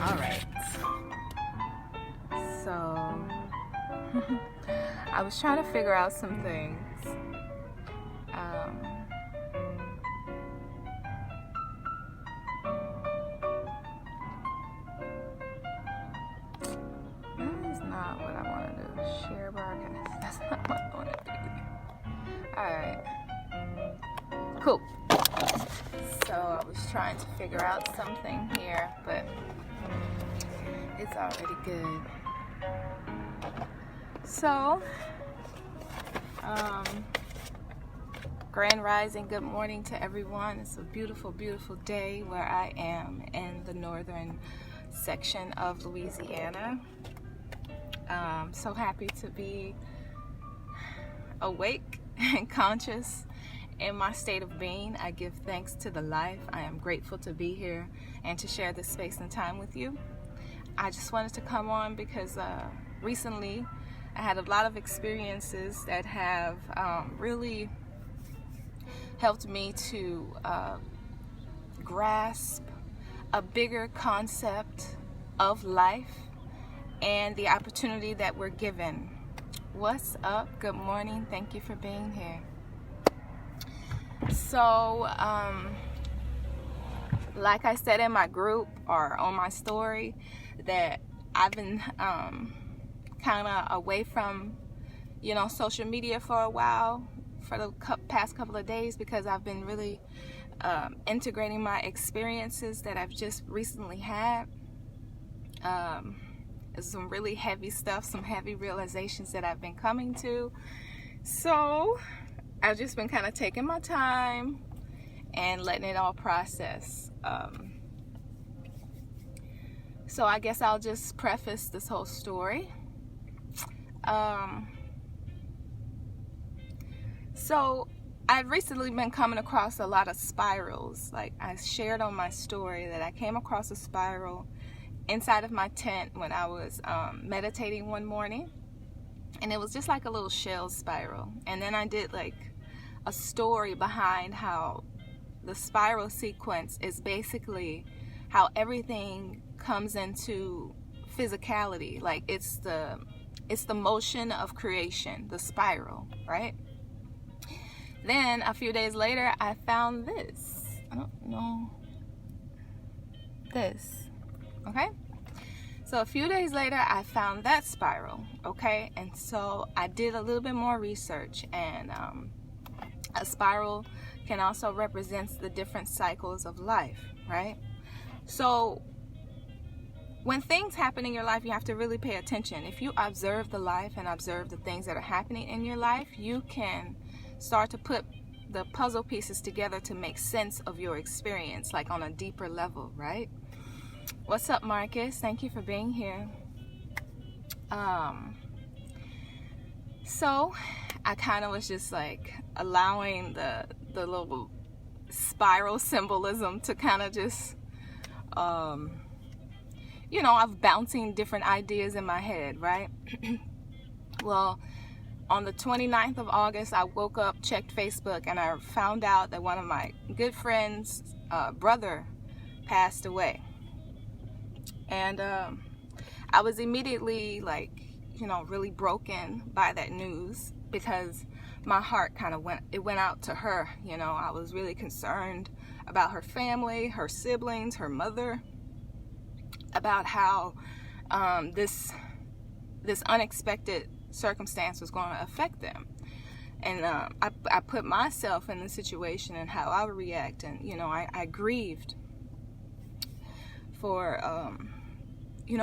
All right. So, I was trying to figure out some things. That is not what I want to do. Share broadcast. That's not what I want to do. All right. Cool. So I was trying to figure out something here, but it's already good. So, grand rising, good morning to everyone. It's a beautiful, beautiful day where I am in the northern section of Louisiana. So happy to be awake and conscious in my state of being. I give thanks to the life. I am grateful to be here and to share this space and time with you. I just wanted to come on because recently I had a lot of experiences that have really helped me to grasp a bigger concept of life and the opportunity that we're given. What's up? Good morning. Thank you for being here. So, like I said in my group or on my story, that I've been kind of away from, social media for a while, for the past couple of days, because I've been really integrating my experiences that I've just recently had. Some really heavy stuff, some heavy realizations that I've been coming to. So I've just been kind of taking my time and letting it all process. So I guess I'll just preface this whole story. So I've recently been coming across a lot of spirals. Like I shared on my story that I came across a spiral inside of my tent when I was meditating one morning, and it was just like a little shell spiral. And then I did like a story behind how the spiral sequence is basically how everything comes into physicality. Like it's the motion of creation, the spiral, right? Then a few days later I found this. I don't know. This. Okay? So a few days later I found that spiral, okay? And so I did a little bit more research, and a spiral can also represent the different cycles of life, right? So when things happen in your life, you have to really pay attention. If you observe the life and observe the things that are happening in your life, you can start to put the puzzle pieces together to make sense of your experience, like on a deeper level, right? What's up, Marcus? Thank you for being here. So I kind of was just like allowing the little spiral symbolism to kind of just, I'm bouncing different ideas in my head, right? Well, on the 29th of August, I woke up, checked Facebook, and I found out that one of my good friends' brother passed away. And I was immediately really broken by that news, because my heart kind of went out to her. I was really concerned about her family, her siblings, her mother, about how this unexpected circumstance was going to affect them. And I put myself in the situation and how I would react, and I grieved for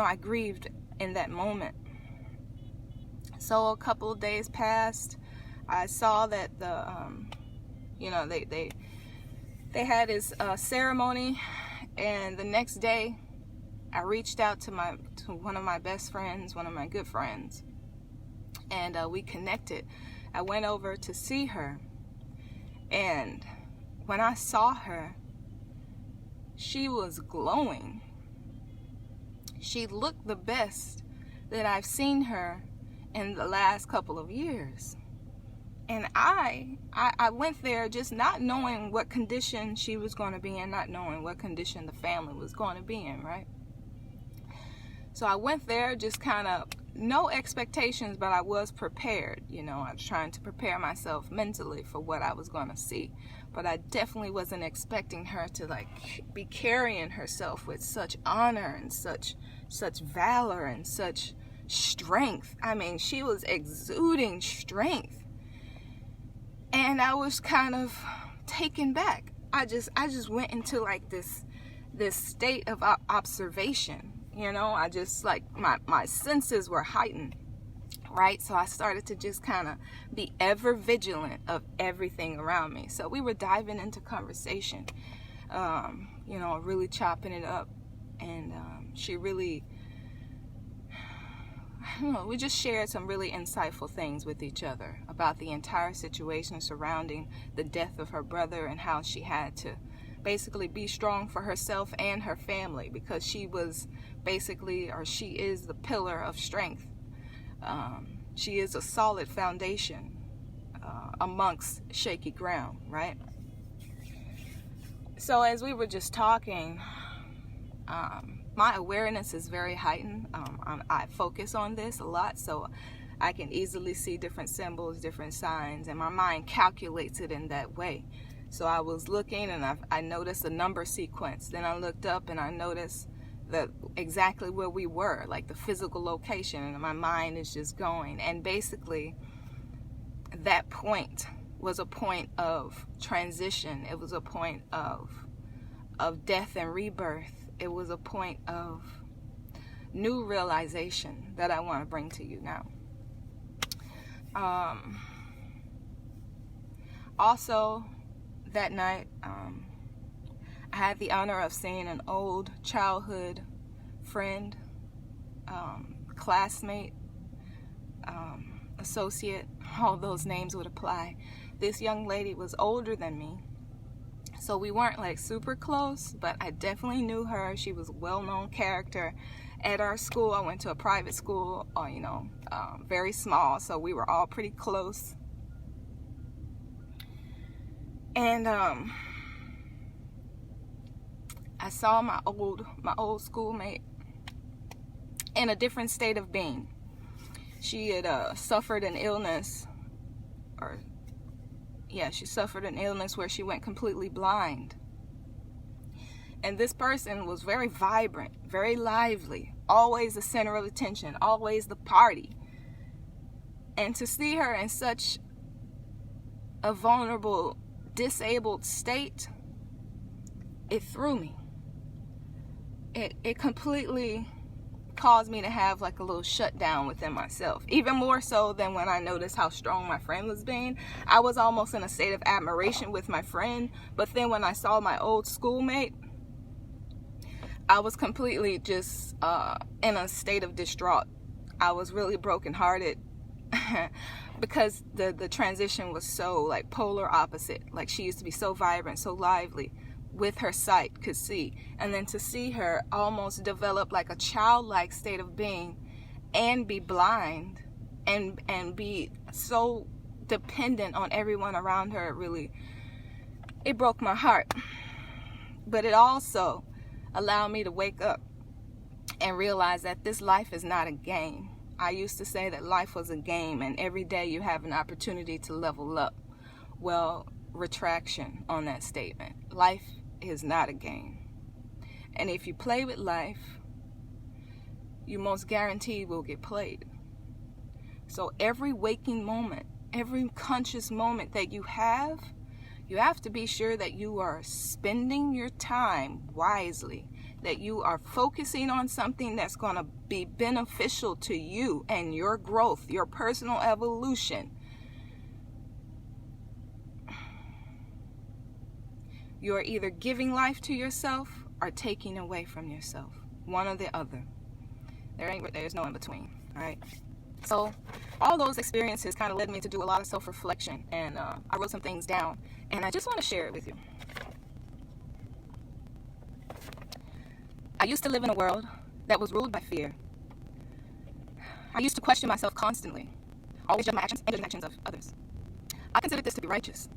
I grieved in that moment. So a couple of days passed. I saw that they had this ceremony, and the next day I reached out to one of my best friends, one of my good friends, and we connected. I went over to see her, and when I saw her, she was glowing. She looked the best that I've seen her in the last couple of years. And I went there just not knowing what condition she was going to be in, not knowing what condition the family was going to be in, right? So I went there just kind of no expectations, but I was prepared. You know, I was trying to prepare myself mentally for what I was going to see. But I definitely wasn't expecting her to like be carrying herself with such honor and such valor and such strength. I mean, she was exuding strength. And I was kind of taken back. I just went into like this state of observation. You know, I just like my senses were heightened, right? So I started to just kind of be ever vigilant of everything around me. So we were diving into conversation, you know, really chopping it up. And she really, I don't know, we just shared some really insightful things with each other about the entire situation surrounding the death of her brother and how she had to basically be strong for herself and her family, because she was basically, or she is the pillar of strength. She is a solid foundation amongst shaky ground, right? So as we were just talking, my awareness is very heightened. I focus on this a lot, so I can easily see different symbols, different signs, and my mind calculates it in that way. So I was looking and I noticed a number sequence. Then I looked up and I noticed exactly where we were, like the physical location, and my mind is just going. And basically, that point was a point of transition. It was a point of death and rebirth. It was a point of new realization that I want to bring to you now. Also, that night, I had the honor of seeing an old childhood friend, classmate, associate, all those names would apply. This young lady was older than me, so we weren't like super close, but I definitely knew her. She was a well-known character at our school. I went to a private school, you know, very small, so we were all pretty close. And I saw my old schoolmate in a different state of being. She had suffered an illness, she suffered an illness where she went completely blind. And this person was very vibrant, very lively, always the center of attention, always the party. And to see her in such a vulnerable, disabled state, it threw me. It completely caused me to have like a little shutdown within myself, even more so than when I noticed how strong my friend was being. I was almost in a state of admiration with my friend, but then when I saw my old schoolmate, I was completely just in a state of distraught. I was really brokenhearted because the transition was so like polar opposite. Like, she used to be so vibrant, so lively, with her sight could see, and then to see her almost develop like a childlike state of being and be blind and be so dependent on everyone around her, it broke my heart. But it also allowed me to wake up and realize that this life is not a game. I used to say that life was a game and every day you have an opportunity to level up. Well, retraction on that statement. Life is not a game. And if you play with life, you most guaranteed will get played. So every waking moment, every conscious moment that you have to be sure that you are spending your time wisely, that you are focusing on something that's going to be beneficial to you and your growth, your personal evolution. You're either giving life to yourself or taking away from yourself. One or the other. There's no in between. All right. So all those experiences kind of led me to do a lot of self-reflection, and I wrote some things down, and I just want to share it with you. I used to live in a world that was ruled by fear. I used to question myself constantly, always judge my actions and judge the actions of others. I considered this to be righteous.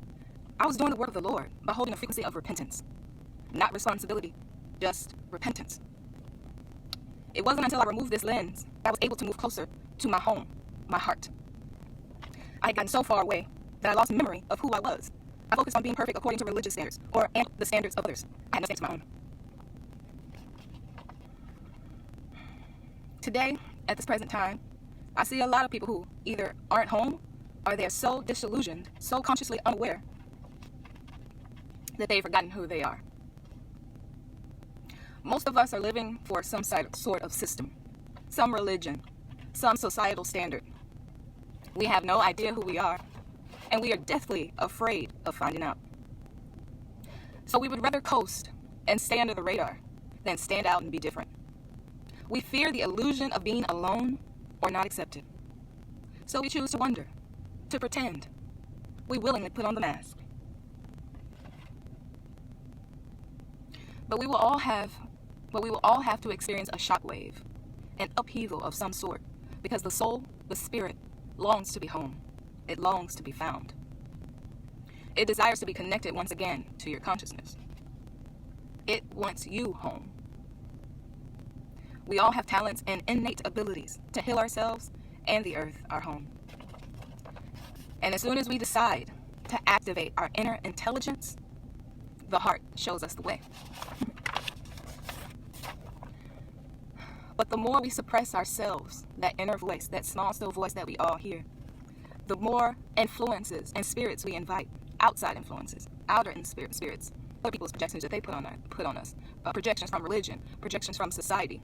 I was doing the work of the Lord by holding a frequency of repentance. Not responsibility, just repentance. It wasn't until I removed this lens that I was able to move closer to my home, my heart. I had gotten so far away that I lost memory of who I was. I focused on being perfect according to religious standards and the standards of others. I had no standards of my own. Today, at this present time, I see a lot of people who either aren't home or they're so disillusioned, so consciously unaware that they've forgotten who they are. Most of us are living for some sort of system, some religion, some societal standard. We have no idea who we are, and we are deathly afraid of finding out. So we would rather coast and stay under the radar than stand out and be different. We fear the illusion of being alone or not accepted. So we choose to wonder, to pretend. We willingly put on the mask. But we will all have to experience a shockwave, an upheaval of some sort, because the soul, the spirit, longs to be home. It longs to be found. It desires to be connected once again to your consciousness. It wants you home. We all have talents and innate abilities to heal ourselves and the earth, our home. And as soon as we decide to activate our inner intelligence, the heart shows us the way. But the more we suppress ourselves, that inner voice, that small, still voice that we all hear, the more influences and spirits we invite, outside influences, outer spirits, other people's projections that they put on us, projections from religion, projections from society.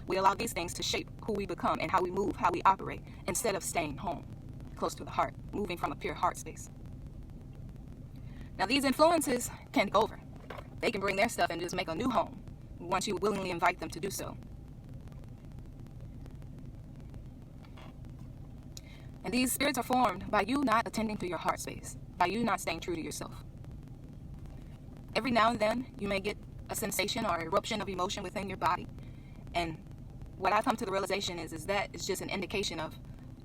We allow these things to shape who we become and how we move, how we operate, instead of staying home, close to the heart, moving from a pure heart space. Now, these influences can go over. They can bring their stuff and just make a new home once you willingly invite them to do so. And these spirits are formed by you not attending to your heart space, by you not staying true to yourself. Every now and then, you may get a sensation or eruption of emotion within your body. And what I've come to the realization is that it's just an indication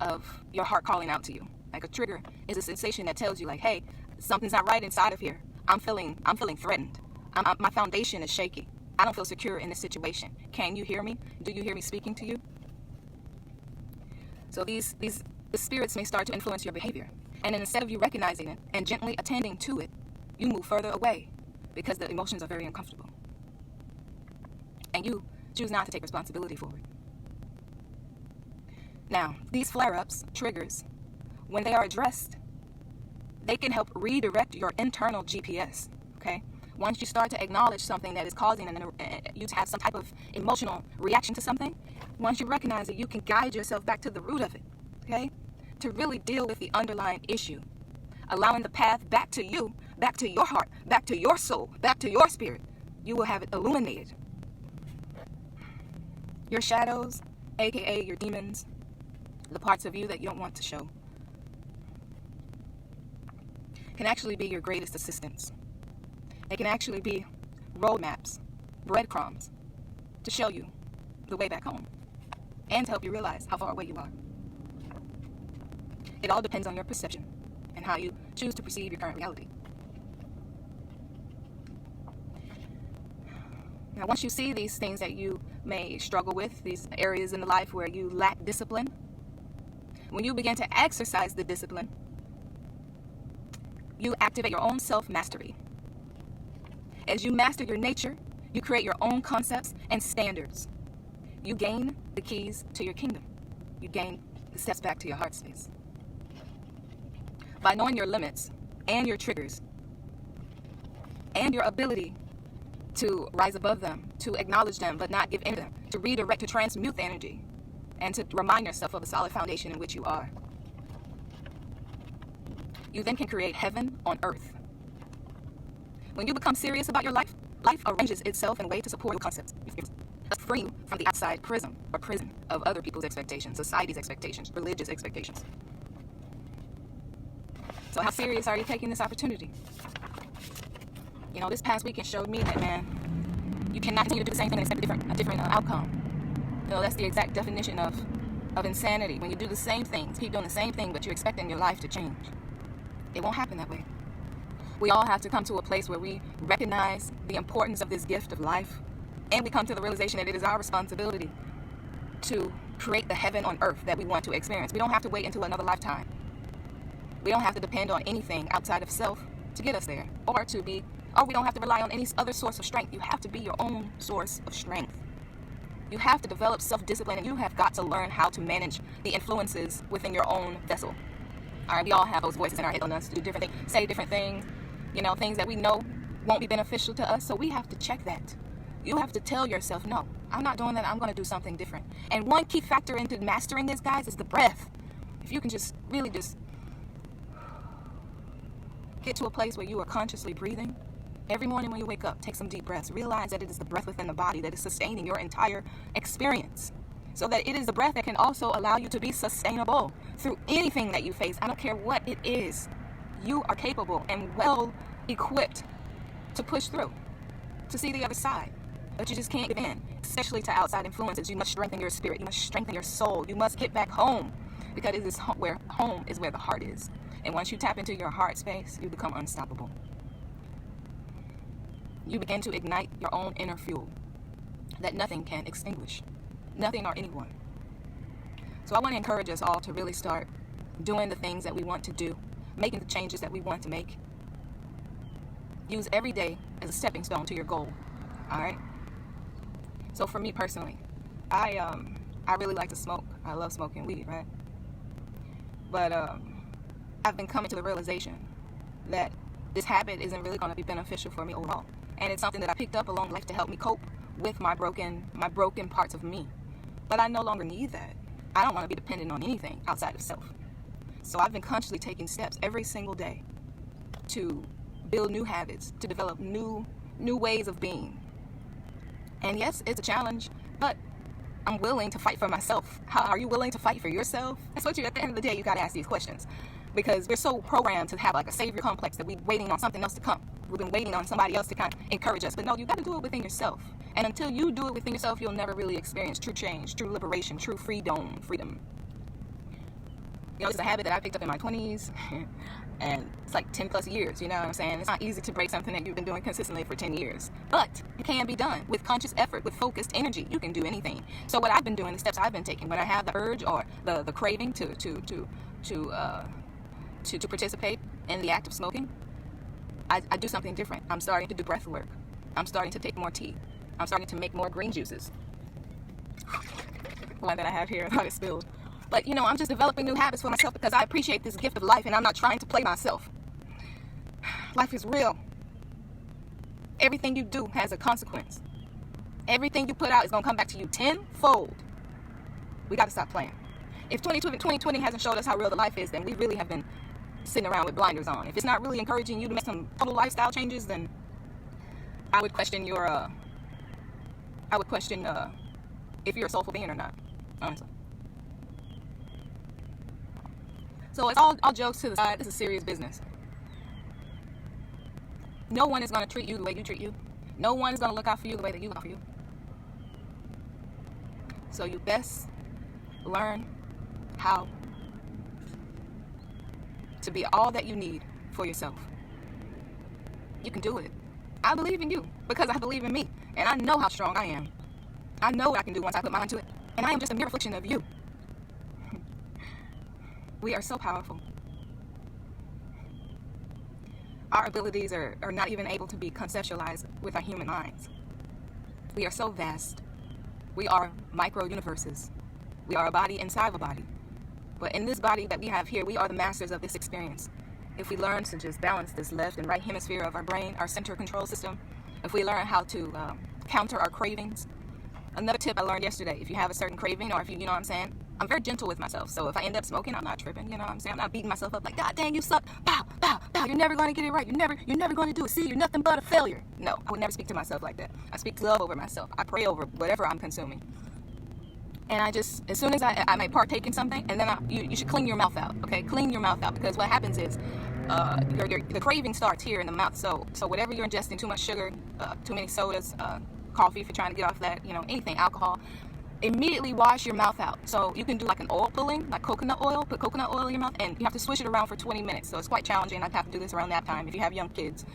of your heart calling out to you. Like a trigger is a sensation that tells you, like, hey, something's not right inside of here. I'm feeling threatened. My foundation is shaky. I don't feel secure in this situation. Can you hear me? Do you hear me speaking to you? So the spirits may start to influence your behavior. And then instead of you recognizing it and gently attending to it, you move further away because the emotions are very uncomfortable. And you choose not to take responsibility for it. Now, these flare-ups, triggers, when they are addressed, they can help redirect your internal GPS, okay? Once you start to acknowledge something that is causing you to have some type of emotional reaction to something, once you recognize it, you can guide yourself back to the root of it, okay? To really deal with the underlying issue, allowing the path back to you, back to your heart, back to your soul, back to your spirit. You will have it illuminated. Your shadows, aka your demons, the parts of you that you don't want to show, can actually be your greatest assistants. They can actually be roadmaps, breadcrumbs, to show you the way back home and to help you realize how far away you are. It all depends on your perception and how you choose to perceive your current reality. Now, once you see these things that you may struggle with, these areas in the life where you lack discipline, when you begin to exercise the discipline, you activate your own self-mastery. As you master your nature, you create your own concepts and standards. You gain the keys to your kingdom. You gain the steps back to your heart space. By knowing your limits and your triggers and your ability to rise above them, to acknowledge them but not give in to them, to redirect, to transmute the energy, and to remind yourself of the solid foundation in which you are. You then can create heaven on earth. When you become serious about your life, life arranges itself in a way to support your concepts, free from the outside prism or prison of other people's expectations, society's expectations, religious expectations. So how serious are you taking this opportunity? You know, this past weekend showed me that, man, you cannot continue to do the same thing and expect a different outcome. You know, that's the exact definition of insanity. When you do the same things, keep doing the same thing, but you're expecting your life to change. It won't happen that way. We all have to come to a place where we recognize the importance of this gift of life, and we come to the realization that it is our responsibility to create the heaven on earth that we want to experience. We don't have to wait until another lifetime. We don't have to depend on anything outside of self to get us there, or we don't have to rely on any other source of strength. You have to be your own source of strength. You have to develop self-discipline, and you have got to learn how to manage the influences within your own vessel. All right, we all have those voices in our head on us to do different things, say different things, things that we know won't be beneficial to us. So we have to check that. You have to tell yourself, no, I'm not doing that. I'm going to do something different. And one key factor into mastering this, guys, is the breath. If you can just really just get to a place where you are consciously breathing. Every morning when you wake up, take some deep breaths. Realize that it is the breath within the body that is sustaining your entire experience. So that it is the breath that can also allow you to be sustainable through anything that you face. I don't care what it is. You are capable and well equipped to push through, to see the other side. But you just can't give in, especially to outside influences. You must strengthen your spirit. You must strengthen your soul. You must get back home, because it is where home is, where the heart is. And once you tap into your heart space, you become unstoppable. You begin to ignite your own inner fuel that nothing can extinguish. Nothing or anyone. So I want to encourage us all to really start doing the things that we want to do, making the changes that we want to make. Use every day as a stepping stone to your goal. All right? So for me personally, I really like to smoke. I love smoking weed, right? But I've been coming to the realization that this habit isn't really going to be beneficial for me overall. And it's something that I picked up along life to help me cope with my broken parts of me. But I no longer need that. I don't want to be dependent on anything outside of self. So I've been consciously taking steps every single day to build new habits, to develop new ways of being. And yes, it's a challenge, but I'm willing to fight for myself. How are you willing to fight for yourself? That's what at the end of the day, you got to ask these questions. Because we're so programmed to have like a savior complex that we're waiting on something else to come. We've been waiting on somebody else to kind of encourage us. But no, you got to do it within yourself. And until you do it within yourself, you'll never really experience true change, true liberation, true freedom. It's a habit that I picked up in my 20s. And it's like 10 plus years, you know what I'm saying? It's not easy to break something that you've been doing consistently for 10 years. But it can be done with conscious effort, with focused energy. You can do anything. So what I've been doing, the steps I've been taking, when I have the urge or the craving to participate in the act of smoking, I do something different. I'm starting to do breath work. I'm starting to take more tea. I'm starting to make more green juices. One that I have here, I thought it spilled. But, I'm just developing new habits for myself because I appreciate this gift of life and I'm not trying to play myself. Life is real. Everything you do has a consequence. Everything you put out is going to come back to you tenfold. We got to stop playing. If 2020 hasn't showed us how real the life is, then we really have been sitting around with blinders on. If it's not really encouraging you to make some total lifestyle changes, then I would question if you're a soulful being or not, honestly. So it's all jokes to the side. This is serious business. No one is going to treat you the way you treat you. No one is going to look out for you the way that you look out for you. So you best learn how to be all that you need for yourself. You can do it. I believe in you because I believe in me. And I know how strong I am. I know what I can do once I put my mind to it. And I am just a mere reflection of you. We are so powerful. Our abilities are not even able to be conceptualized with our human minds. We are so vast. We are micro-universes. We are a body inside of a body. But in this body that we have here, we are the masters of this experience. If we learn to just balance this left and right hemisphere of our brain, our center control system, if we learn how to counter our cravings. Another tip I learned yesterday, if you have a certain craving or if you know what I'm saying, I'm very gentle with myself. So if I end up smoking, I'm not tripping, you know what I'm saying? I'm not beating myself up like, God dang, you suck. Pow, pow, pow. You're never going to get it right. You're never going to do it. See, you're nothing but a failure. No, I would never speak to myself like that. I speak love over myself. I pray over whatever I'm consuming. And I just, as soon as I may partake in something, and then you should clean your mouth out, okay? Clean your mouth out, because what happens is the craving starts here in the mouth. So whatever you're ingesting, too much sugar, too many sodas, coffee if you're trying to get off that, anything, alcohol, immediately wash your mouth out. So you can do like an oil pulling, like coconut oil, put coconut oil in your mouth, and you have to swish it around for 20 minutes. So it's quite challenging. I'd have to do this around nap time if you have young kids.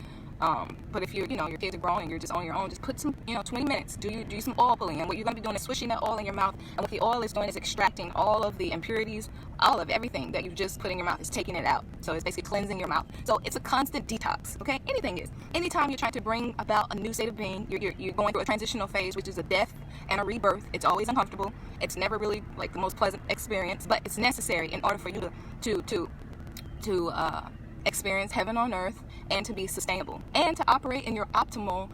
But if you're, your kids are grown and you're just on your own, just put some, 20 minutes. Do some oil pulling, and what you're going to be doing is swishing that oil in your mouth. And what the oil is doing is extracting all of the impurities, all of everything that you've just put in your mouth. Is taking it out. So it's basically cleansing your mouth. So it's a constant detox. Okay, anything is. Anytime you're trying to bring about a new state of being, you're going through a transitional phase, which is a death and a rebirth. It's always uncomfortable. It's never really like the most pleasant experience, but it's necessary in order for you to experience heaven on earth and to be sustainable and to operate in your optimal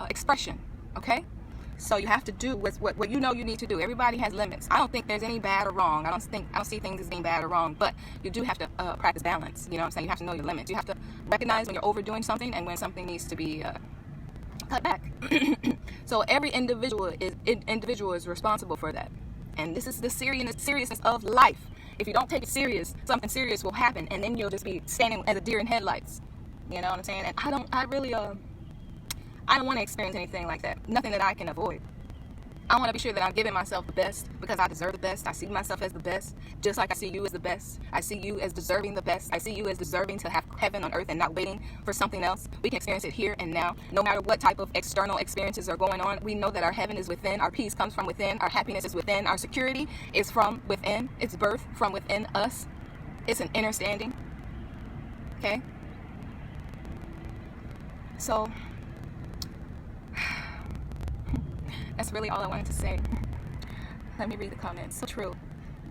expression. Okay, so you have to do what you know you need to do. Everybody has limits. I don't think there's any bad or wrong. I don't see things as being bad or wrong, but you do have to practice balance. You know what I'm saying? You have to know your limits. You have to recognize when you're overdoing something and when something needs to be cut back. So every individual is responsible for that, and this is the seriousness of life. If you don't take it serious, something serious will happen, and then you'll just be standing as a deer in headlights. You know what I'm saying? And I don't want to experience anything like that. Nothing that I can avoid. I want to be sure that I'm giving myself the best because I deserve the best. I see myself as the best, just like I see you as the best. I see you as deserving the best. I see you as deserving to have heaven on earth and not waiting for something else. We can experience it here and now. No matter what type of external experiences are going on, we know that our heaven is within. Our peace comes from within. Our happiness is within. Our security is from within. It's birth from within us. It's an inner standing. Okay? So that's really all I wanted to say. Let me read the comments. So true.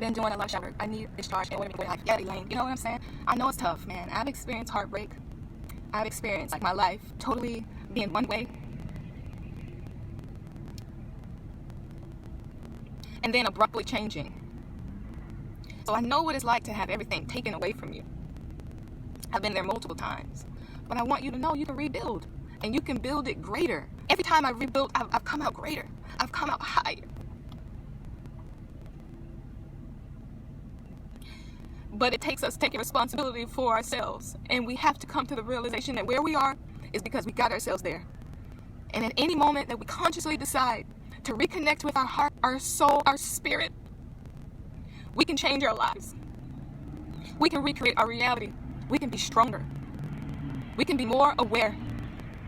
Been doing a lot of shower. I need discharge and women going like, yeah, Elaine. You know what I'm saying? I know it's tough, man. I've experienced heartbreak. I've experienced like my life totally being one way, and then abruptly changing. So I know what it's like to have everything taken away from you. I've been there multiple times. But I want you to know you can rebuild. And you can build it greater. Every time I rebuilt, I've come out greater. I've come out higher. But it takes us taking responsibility for ourselves. And we have to come to the realization that where we are is because we got ourselves there. And at any moment that we consciously decide to reconnect with our heart, our soul, our spirit, we can change our lives. We can recreate our reality. We can be stronger. We can be more aware.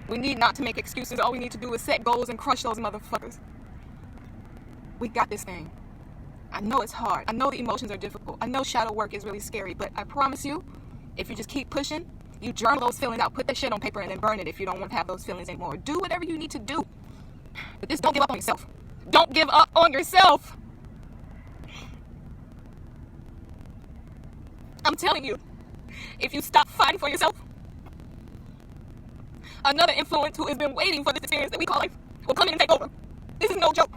We need not to make excuses. All we need to do is set goals and crush those motherfuckers. We got this thing. I know it's hard. I know the emotions are difficult. I know shadow work is really scary, but I promise you, if you just keep pushing, you journal those feelings out, put that shit on paper and then burn it if you don't want to have those feelings anymore. Do whatever you need to do. But just don't give up on yourself. Don't give up on yourself. I'm telling you, if you stop fighting for yourself, another influence who has been waiting for this experience that we call life will come in and take over. This is no joke.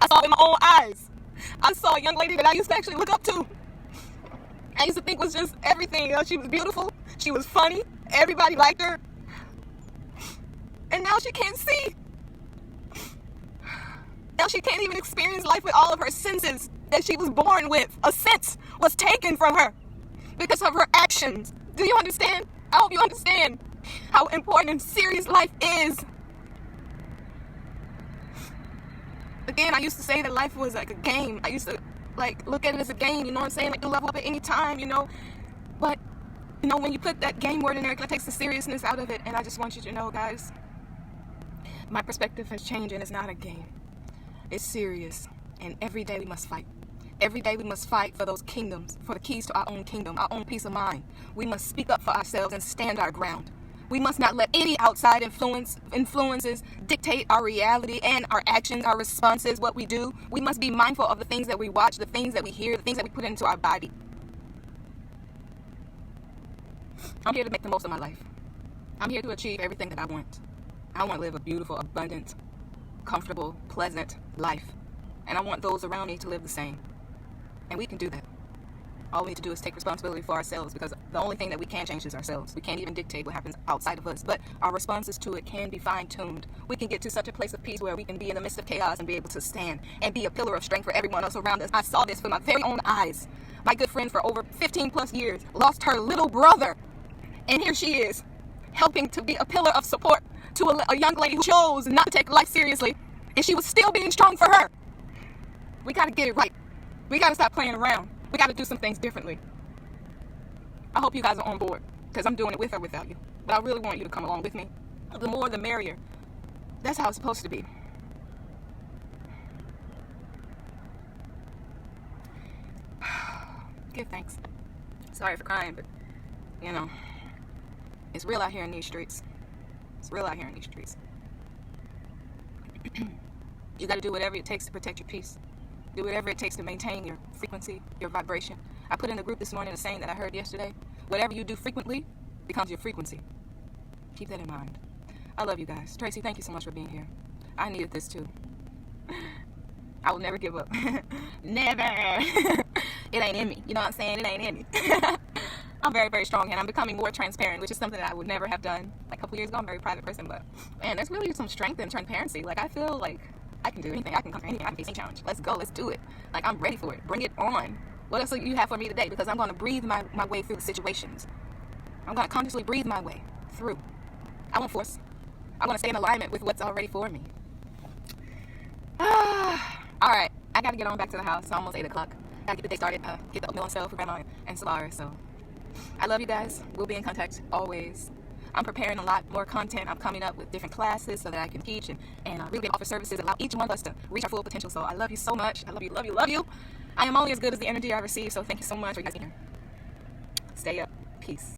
I saw it in my own eyes. I saw a young lady that I used to actually look up to. I used to think was just everything. She was beautiful. She was funny. Everybody liked her. And now she can't see. Now she can't even experience life with all of her senses that she was born with. A sense was taken from her because of her actions. Do you understand? I hope you understand how important and serious life is. Again, I used to say that life was like a game. I used to like look at it as a game, you know what I'm saying? Like you level up at any time, you know. But, you know, when you put that game word in there, it takes the seriousness out of it. And I just want you to know, guys, my perspective has changed and it's not a game. It's serious. And every day we must fight. Every day we must fight for those kingdoms, for the keys to our own kingdom, our own peace of mind. We must speak up for ourselves and stand our ground. We must not let any outside influences dictate our reality and our actions, our responses, what we do. We must be mindful of the things that we watch, the things that we hear, the things that we put into our body. I'm here to make the most of my life. I'm here to achieve everything that I want. I want to live a beautiful, abundant, comfortable, pleasant life. And I want those around me to live the same. And we can do that. All we need to do is take responsibility for ourselves, because the only thing that we can change is ourselves. We can't even dictate what happens outside of us, but our responses to it can be fine-tuned. We can get to such a place of peace where we can be in the midst of chaos and be able to stand and be a pillar of strength for everyone else around us. I saw this with my very own eyes. My good friend for over 15 plus years lost her little brother, and here she is helping to be a pillar of support to a young lady who chose not to take life seriously, and she was still being strong for her. We got to get it right. We got to stop playing around. We got to do some things differently. I hope you guys are on board. because I'm doing it with or without you. But I really want you to come along with me. The more, the merrier. That's how it's supposed to be. Give thanks. Sorry for crying, but, you know, it's real out here in these streets. It's real out here in these streets. You got to do whatever it takes to protect your peace. Do whatever it takes to maintain your frequency, your vibration. I put in the group this morning a saying that I heard yesterday. Whatever you do frequently becomes your frequency. Keep that in mind. I love you guys. Tracy, thank you so much for being here. I needed this too. I will never give up. Never. It ain't in me. You know what I'm saying? It ain't in me. I'm very, very strong, and I'm becoming more transparent, which is something that I would never have done like a couple years ago. I'm a very private person, but man, there's really some strength in transparency. Like, I feel like I can do anything. I can conquer anything. I can face any challenge. Let's go. Let's do it. Like, I'm ready for it. Bring it on. What else do you have for me today? Because I'm going to breathe my way through the situations. I'm going to consciously breathe my way through. I won't force. I'm going to stay in alignment with what's already for me. All right. I got to get on back to the house. It's almost 8 o'clock. I got to get the day started. Get the oatmeal on sale for Grandma and Solara. So I love you guys. We'll be in contact always. I'm preparing a lot more content. I'm coming up with different classes so that I can teach and really offer services, allow each one of us to reach our full potential. So I love you so much. I love you, love you, love you. I am only as good as the energy I receive. So thank you so much for you guys being here. Stay up. Peace.